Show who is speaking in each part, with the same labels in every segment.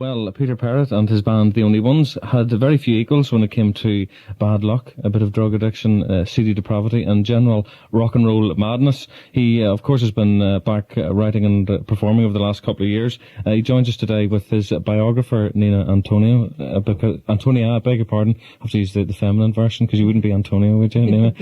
Speaker 1: Well, Peter Perrett and his band, The Only Ones, had very few equals when it came to bad luck, a bit of drug addiction, seedy depravity, and general rock and roll madness. He, of course, has been back writing and performing over the last couple of years. He joins us today with his biographer, Nina Antonio. Antonia, I beg your pardon. I have to use the feminine version, because you wouldn't be Antonio, would you, Nina?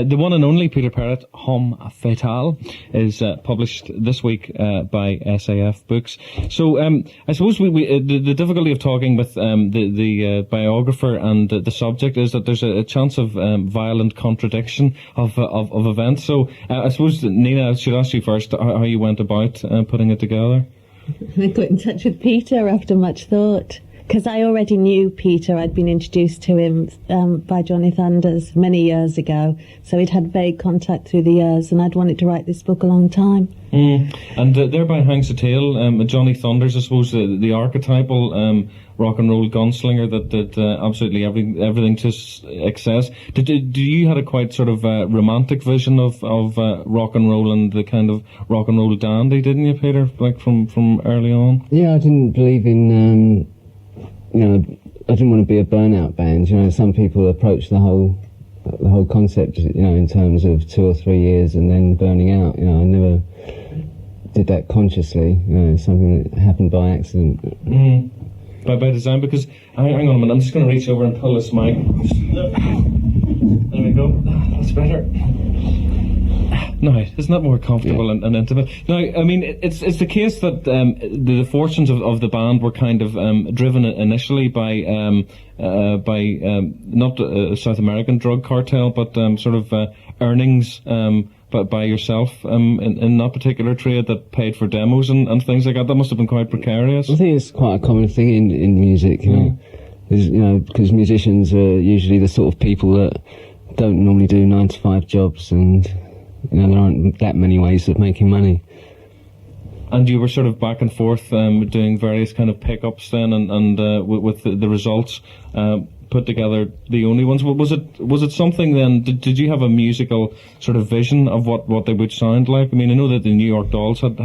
Speaker 1: The one and only Peter Perrett, Homme Fatale, is published this week by SAF Books. So, I suppose the difficulty of talking with the biographer and the subject is that there's a chance of violent contradiction of events. So I suppose, Nina, I should ask you first how you went about putting it together.
Speaker 2: I got in touch with Peter after much thought, because I already knew Peter. I'd been introduced to him by Johnny Thunders many years ago, so he'd had vague contact through the years, and I'd wanted to write this book a long time.
Speaker 1: And thereby hangs a tale. Johnny Thunders, I suppose, the archetypal rock and roll gunslinger that did absolutely everything to excess. Do you had a quite sort of romantic vision of rock and roll and the kind of rock and roll dandy, didn't you, Peter? Like from early on.
Speaker 3: Yeah, I didn't believe in. I didn't want to be a burnout band. Some people approach the whole concept, in terms of 2 or 3 years and then burning out. I never did that consciously. It's something that happened by accident.
Speaker 1: By design, because hang on a minute, I'm just going to reach over and pull this mic. There we go. That's better. No, isn't that more comfortable and intimate? Now, I mean, it's the case that the fortunes of the band were kind of driven initially by not a South American drug cartel, but sort of earnings by yourself in that particular trade that paid for demos and things like that. That must have been quite precarious.
Speaker 3: I think it's quite a common thing in music, because musicians are usually the sort of people that don't normally do 9-to-5 jobs, and there aren't that many ways of making money. And
Speaker 1: you were sort of back and forth doing various kind of pickups then, and with the results put together, The Only Ones. Was it something then? Did you have a musical sort of vision of what they would sound like? I mean, I know that the New York Dolls had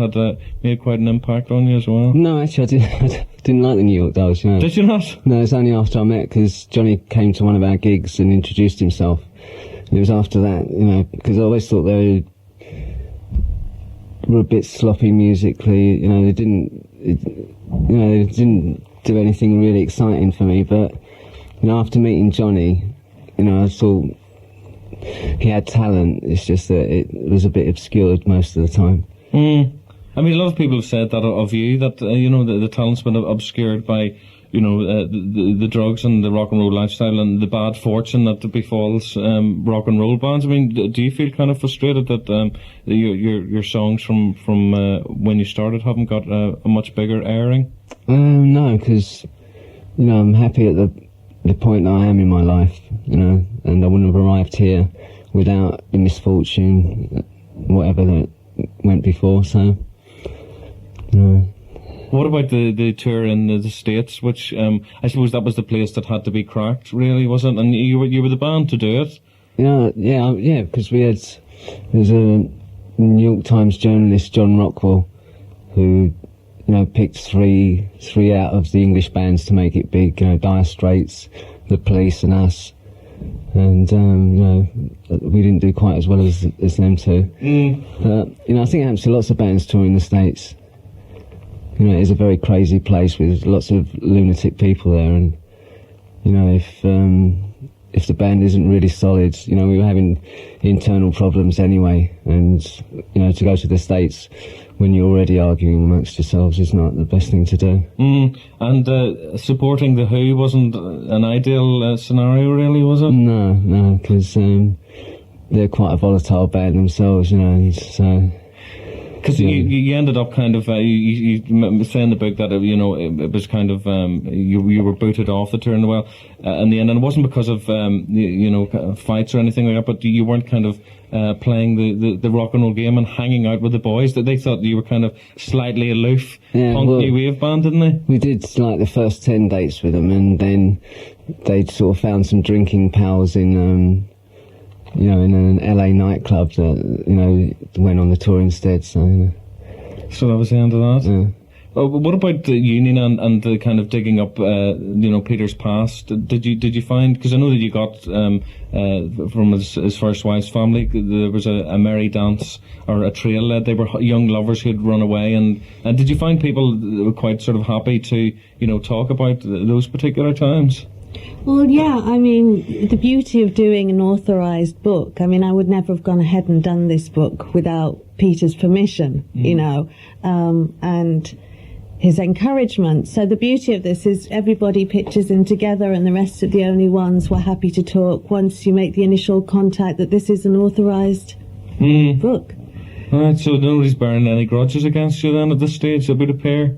Speaker 1: made quite an impact on you as well.
Speaker 3: No, actually, I didn't like the New York Dolls.
Speaker 1: Did you not?
Speaker 3: No, it's only after I met, because Johnny came to one of our gigs and introduced himself. It was after that, because I always thought they were a bit sloppy musically. They didn't do anything really exciting for me. But after meeting Johnny, I thought he had talent. It's just that it was a bit obscured most of the time.
Speaker 1: I mean, a lot of people have said that of you, that the talent's been obscured by the drugs and the rock and roll lifestyle and the bad fortune that befalls rock and roll bands. I mean, do you feel kind of frustrated that your songs from when you started haven't got a much bigger airing?
Speaker 3: No, because I'm happy at the point that I am in my life, and I wouldn't have arrived here without the misfortune, whatever that went before. So.
Speaker 1: What about the tour in the States, which I suppose that was the place that had to be cracked, really, wasn't it? And you were the band to do it.
Speaker 3: Yeah, because there's a New York Times journalist, John Rockwell, who picked three out of the English bands to make it big. Dire Straits, The Police, and us. And we didn't do quite as well as them two. I think it happens to lots of bands touring the States. It's a very crazy place with lots of lunatic people there, and if the band isn't really solid, we were having internal problems anyway, and to go to the States when you're already arguing amongst yourselves is not the best thing to do.
Speaker 1: And supporting the Who wasn't an ideal scenario, really, was it?
Speaker 3: No, because they're quite a volatile band themselves, and so.
Speaker 1: Because you ended up kind of you say in the book that it was kind of you were booted off the tour in the end, and it wasn't because of fights or anything like that, but you weren't kind of playing the rock and roll game and hanging out with the boys. That they thought you were kind of slightly aloof, punk new wave band, didn't they?
Speaker 3: We did like the first 10 dates with them, and then they'd sort of found some drinking pals in in an LA nightclub that, went on the tour instead, so.
Speaker 1: So that was the end of that?
Speaker 3: Yeah.
Speaker 1: What about the union and the kind of digging up, Peter's past? Did you find, because I know that you got from his first wife's family, there was a merry dance or a trail led. They were young lovers who had run away, and did you find people that were quite sort of happy to talk about those particular times?
Speaker 2: Well, yeah, I mean, the beauty of doing an authorised book, I mean, I would never have gone ahead and done this book without Peter's permission, and his encouragement. So the beauty of this is everybody pitches in together, and the rest of the only ones were happy to talk once you make the initial contact that this is an authorised book.
Speaker 1: All right, so nobody's bearing any grudges against you then at this stage about a pair?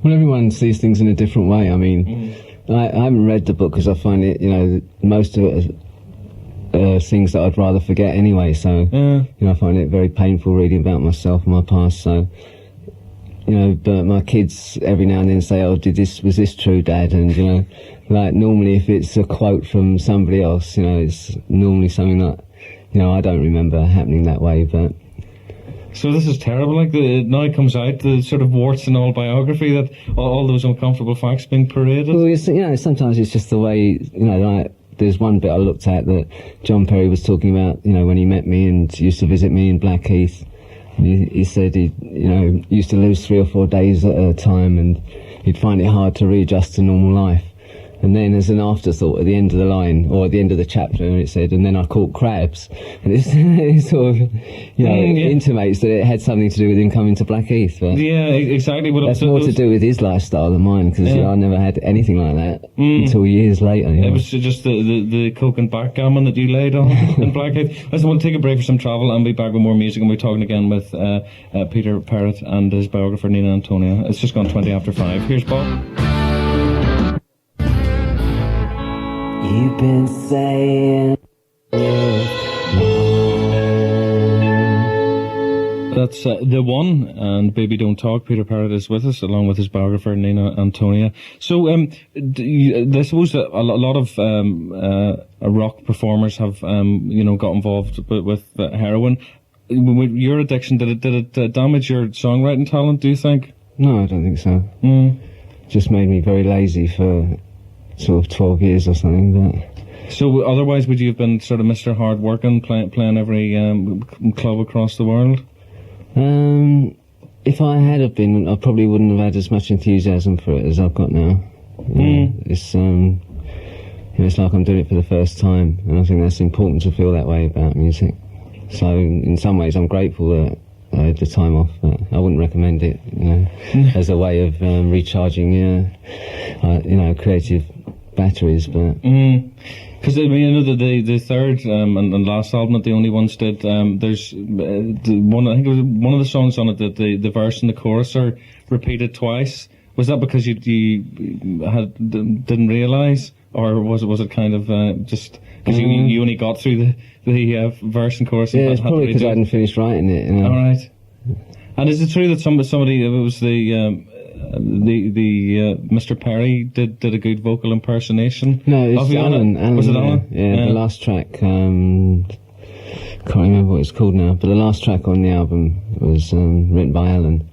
Speaker 3: Well, everyone sees things in a different way. I mean, I haven't read the book because I find it, most of it are things that I'd rather forget anyway. So, I find it very painful reading about myself and my past. So, but my kids every now and then say, "Oh, was this true, Dad?" And like normally if it's a quote from somebody else, it's normally something that I don't remember happening that way, but.
Speaker 1: So this is terrible. Like now it comes out, the sort of warts and all biography, that all those uncomfortable facts being paraded.
Speaker 3: Well, sometimes it's just the way, like there's one bit I looked at that John Perry was talking about, when he met me and used to visit me in Blackheath. He said he, used to lose 3 or 4 days at a time, and he'd find it hard to readjust to normal life. And then as an afterthought at the end of the line, or at the end of the chapter, it said, and then I caught crabs. And it sort of, intimates that it had something to do with him coming to Blackheath. But
Speaker 1: yeah, exactly. Well,
Speaker 3: that's more to do with his lifestyle than mine, because I never had anything like that until years later.
Speaker 1: It was just the coke and backgammon that you laid on in Blackheath. Listen, we'll take a break for some travel and be back with more music, and we're talking again with Peter Perrett and his biographer Nina Antonia. It's just gone 20 after 5. Here's Bob.
Speaker 3: You've been saying
Speaker 1: that's The One, and Baby Don't Talk. Peter Perrett is with us, along with his biographer Nina Antonia. So, I suppose a lot of rock performers have, got involved with heroin. With your addiction, did it damage your songwriting talent, do you think?
Speaker 3: No, I don't think so. Just made me very lazy for sort of 12 years or something. But
Speaker 1: so otherwise would you have been sort of Mr. Hard Working, playing every club across the world?
Speaker 3: If I had have been, I probably wouldn't have had as much enthusiasm for it as I've got now. It's it's like I'm doing it for the first time, and I think that's important to feel that way about music. So in some ways I'm grateful that I had the time off, but I wouldn't recommend it, as a way of recharging, creative batteries. But
Speaker 1: because I know that the third and last album that the only ones did, there's one. I think it was one of the songs on it that the verse and the chorus are repeated twice. Was that because you didn't realise, or was it kind of just because you only got through the verse and chorus?
Speaker 3: Yeah, it's probably because I hadn't finished writing it.
Speaker 1: All right. And is it true that somebody, it was the Mr. Perry did a good vocal impersonation?
Speaker 3: No, it's Alan.
Speaker 1: Was it Alan?
Speaker 3: Yeah, the last track, can't remember what it's called now, but the last track on the album was written by Alan.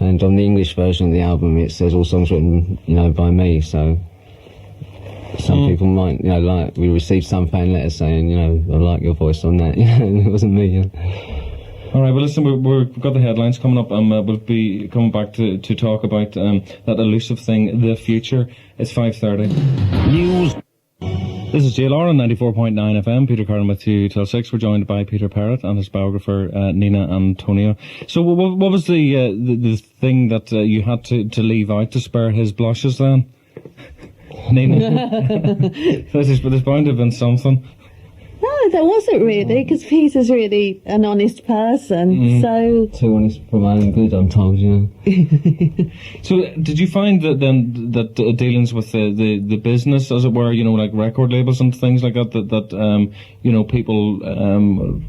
Speaker 3: And on the English version of the album, it says all songs written, by me, so some people might, like, we received some fan letters saying, I like your voice on that, and it wasn't me.
Speaker 1: All right, well, listen, we've got the headlines coming up, and we'll be coming back to talk about that elusive thing, the future. It's 5:30. News. This is GLR on 94.9 FM. Peter Curran with you till 6. We're joined by Peter Perrett and his biographer Nina Antonia. So, what was the thing that you had to leave out to spare his blushes then, Nina? There's bound to have been something.
Speaker 2: No, there wasn't really, because Peter's really an honest person, so...
Speaker 3: Too honest for my own good, I'm told,
Speaker 1: So, did you find that then, that dealings with the business, as it were, like record labels and things like that, people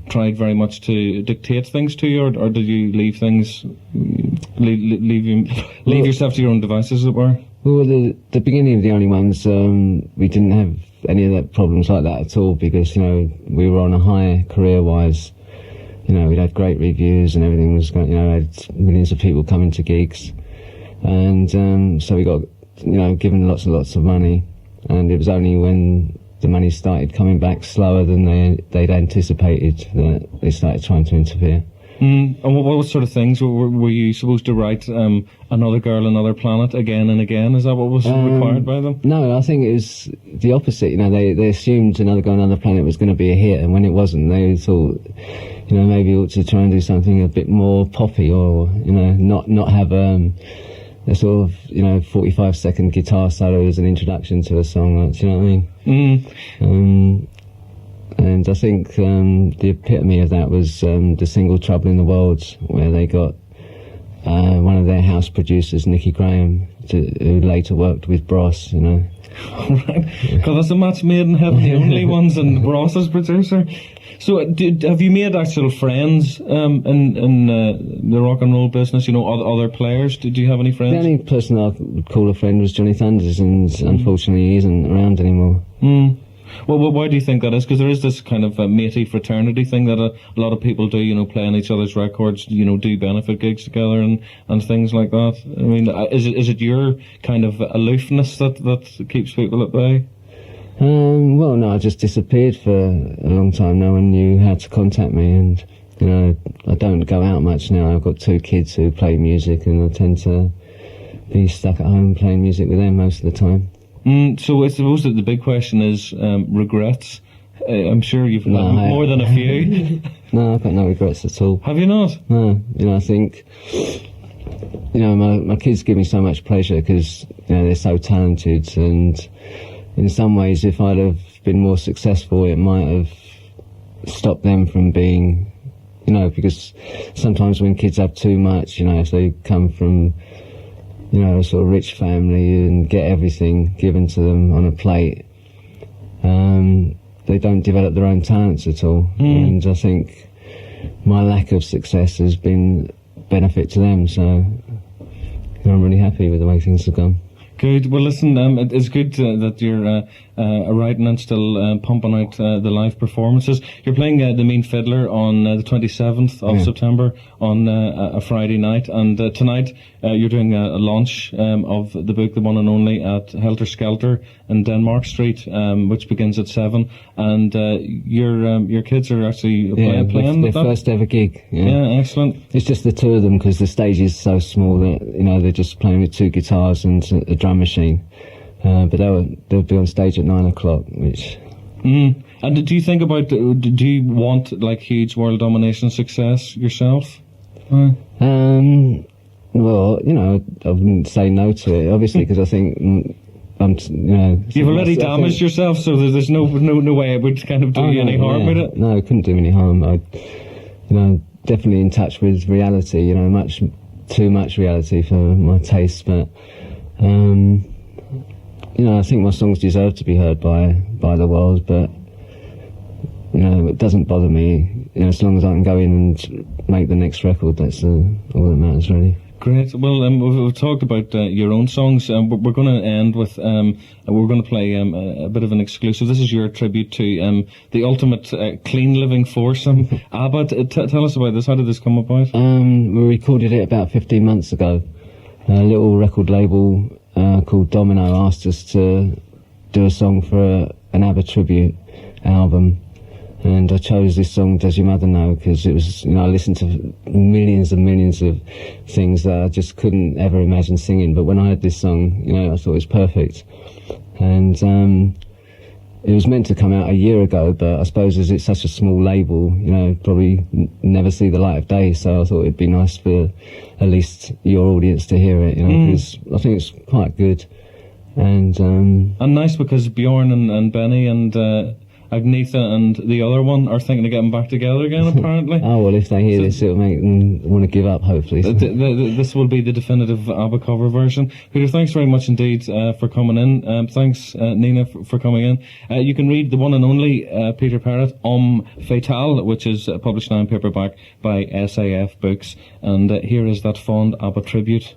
Speaker 1: tried very much to dictate things to you, or did you leave things, leave yourself to your own devices, as it were?
Speaker 3: Well, the beginning of the only ones, we didn't have any of that problems like that at all, because we were on a high career-wise. We'd had great reviews and everything was going. Had millions of people coming to gigs, and so we got, given lots and lots of money, and it was only when the money started coming back slower than they'd anticipated that they started trying to interfere.
Speaker 1: And what sort of things were you supposed to write? Another Girl, Another Planet again and again? Is that what was required by them?
Speaker 3: No, I think it was the opposite. They assumed Another Girl, Another Planet was going to be a hit, and when it wasn't, they thought, maybe we ought to try and do something a bit more poppy, or not have a sort of 45-second guitar solo as an introduction to a song. Do you know what I mean? And I think the epitome of that was the single "Trouble in the World," where they got one of their house producers, Nicky Graham, who later worked with Bros. Right,
Speaker 1: because that's a match made in heaven. The only ones, and Bros as producer. So, have you made actual friends in the rock and roll business? Other players. Did you have any friends?
Speaker 3: The only person I would call a friend was Johnny Thunders, and unfortunately he isn't around anymore.
Speaker 1: Well, why do you think that is? Because there is this kind of matey fraternity thing that a lot of people do, play on each other's records, do benefit gigs together and things like that. I mean, is it your kind of aloofness that keeps people at bay?
Speaker 3: Well, no, I just disappeared for a long time. No one knew how to contact me, and I don't go out much now. I've got 2 kids who play music, and I tend to be stuck at home playing music with them most of the time.
Speaker 1: So I suppose that the big question is regrets. I'm sure you've had more than a few.
Speaker 3: No, I've got no regrets at all.
Speaker 1: Have you not?
Speaker 3: No, I think my kids give me so much pleasure because they're so talented, and in some ways, if I'd have been more successful, it might have stopped them from being, because sometimes when kids have too much, if they come from a sort of rich family and get everything given to them on a plate, they don't develop their own talents at all. And I think my lack of success has been benefit to them, so I'm really happy with the way things have gone.
Speaker 1: Good. Well, listen, it's good that you're writing and still pumping out the live performances. You're playing The Mean Fiddler on the 27th of September on a Friday night, and tonight you're doing a launch of the book, The One and Only, at Helter Skelter in Denmark Street, which begins at 7. And your kids are actually playing
Speaker 3: their first ever gig.
Speaker 1: Yeah, excellent.
Speaker 3: It's just the 2 of them because the stage is so small that they're just playing with 2 guitars and a drum machine. But they'll be on stage at 9 o'clock, which...
Speaker 1: And do you think about, do you want huge world domination success yourself?
Speaker 3: Well, I wouldn't say no to it, obviously, because I think
Speaker 1: you've already damaged yourself, so there's no way it would kind of do you any harm with it.
Speaker 3: No, it couldn't do me any harm. Definitely in touch with reality. Much too much reality for my taste, but I think my songs deserve to be heard by the world, but it doesn't bother me. As long as I can go in and make the next record, that's all that matters, really.
Speaker 1: Great. Well, we've talked about your own songs. We're going to end with we're going to play a bit of an exclusive. This is your tribute to the ultimate clean living foursome, ABBA. Tell us about this. How did this come about?
Speaker 3: We recorded it about 15 months ago. A little record label called Domino asked us to do a song for an ABBA tribute album. And I chose this song, Does Your Mother Know? Because it was, I listened to millions and millions of things that I just couldn't ever imagine singing. But when I heard this song, I thought it was perfect. And it was meant to come out a year ago, but I suppose as it's such a small label, probably never see the light of day. So I thought it'd be nice for at least your audience to hear it, because I think it's quite good. And
Speaker 1: nice because Bjorn and Benny and Agnetha and the other one are thinking of getting back together again, apparently.
Speaker 3: Oh, well, if they hear this, it'll make them want to give up, hopefully.
Speaker 1: This will be the definitive ABBA cover version. Peter, thanks very much indeed for coming in. Thanks, Nina, for coming in. You can read the one and only Peter Perrett, Fatale, which is published now in paperback by SAF Books. And here is that fond ABBA tribute.